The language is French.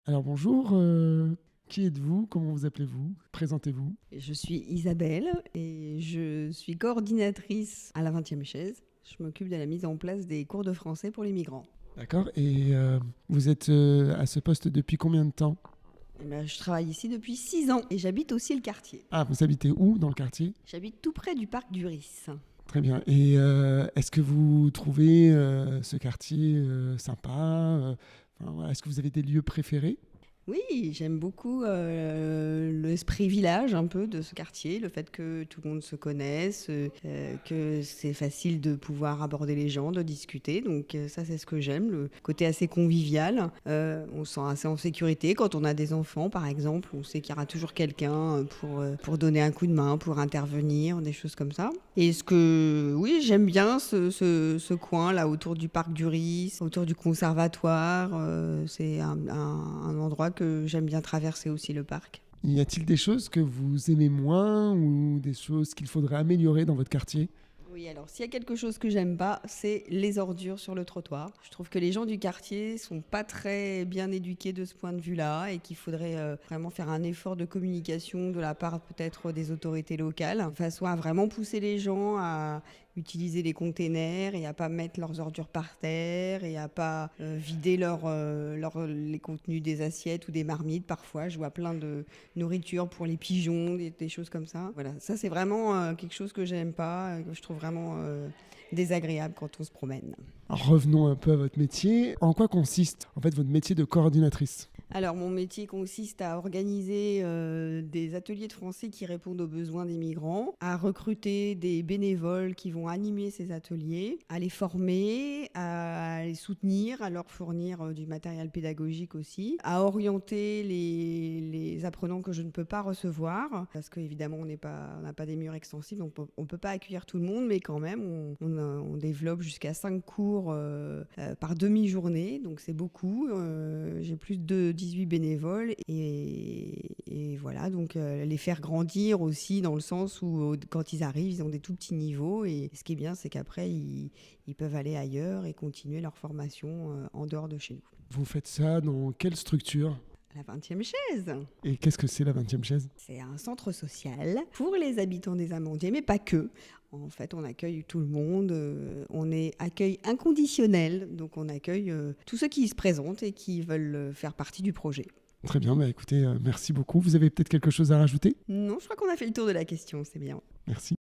Alors bonjour, qui êtes-vous? Comment vous appelez-vous? Présentez-vous. Je suis Isabelle et je suis coordinatrice à la 20e chaise. Je m'occupe de la mise en place des cours de français pour les migrants. D'accord. Et vous êtes à ce poste depuis combien de temps? Je travaille ici depuis 6 ans et j'habite aussi le quartier. Ah, vous habitez où dans le quartier? J'habite tout près du parc du Ris. Très bien. Et est-ce que vous trouvez ce quartier sympa? Enfin, voilà, est-ce que vous avez des lieux préférés? Oui, j'aime beaucoup l'esprit village un peu de ce quartier, le fait que tout le monde se connaisse, que c'est facile de pouvoir aborder les gens, de discuter. Donc ça, c'est ce que j'aime, le côté assez convivial. On se sent assez en sécurité quand on a des enfants, par exemple. On sait qu'il y aura toujours quelqu'un pour donner un coup de main, pour intervenir, des choses comme ça. Et oui, j'aime bien ce coin là autour du parc du Ris, autour du conservatoire. C'est un endroit que j'aime bien traverser aussi, le parc. Y a-t-il des choses que vous aimez moins ou des choses qu'il faudrait améliorer dans votre quartier? Oui, alors s'il y a quelque chose que j'aime pas, c'est les ordures sur le trottoir. Je trouve que les gens du quartier sont pas très bien éduqués de ce point de vue-là et qu'il faudrait vraiment faire un effort de communication de la part peut-être des autorités locales, de façon à vraiment pousser les gens à utiliser les containers et à pas mettre leurs ordures par terre et à pas vider les contenus des assiettes ou des marmites. Parfois, je vois plein de nourriture pour les pigeons, des choses comme ça. Voilà, ça c'est vraiment quelque chose que j'aime pas, que je trouve vraiment désagréable quand on se promène. Alors, revenons un peu à votre métier. En quoi consiste en fait votre métier de coordinatrice? Alors, mon métier consiste à organiser des ateliers de français qui répondent aux besoins des migrants, à recruter des bénévoles qui vont animer ces ateliers, à les former, à les soutenir, à leur fournir du matériel pédagogique aussi, à orienter les apprenants que je ne peux pas recevoir, parce qu'évidemment, on n'a pas des murs extensibles, donc on ne peut pas accueillir tout le monde, mais quand même, on développe jusqu'à 5 cours par demi-journée, donc c'est beaucoup. J'ai plus de 18 bénévoles et voilà, donc les faire grandir aussi dans le sens où quand ils arrivent, ils ont des tout petits niveaux et ce qui est bien, c'est qu'après, ils peuvent aller ailleurs et continuer leur formation en dehors de chez nous. Vous faites ça dans quelle structure? La 20e chaise. Et qu'est-ce que c'est la 20e chaise? C'est un centre social pour les habitants des Amandiers, mais pas que. En fait, on accueille tout le monde. On est accueil inconditionnel, donc on accueille tous ceux qui se présentent et qui veulent faire partie du projet. Très bien, écoutez, merci beaucoup. Vous avez peut-être quelque chose à rajouter? Non, je crois qu'on a fait le tour de la question, c'est bien. Merci.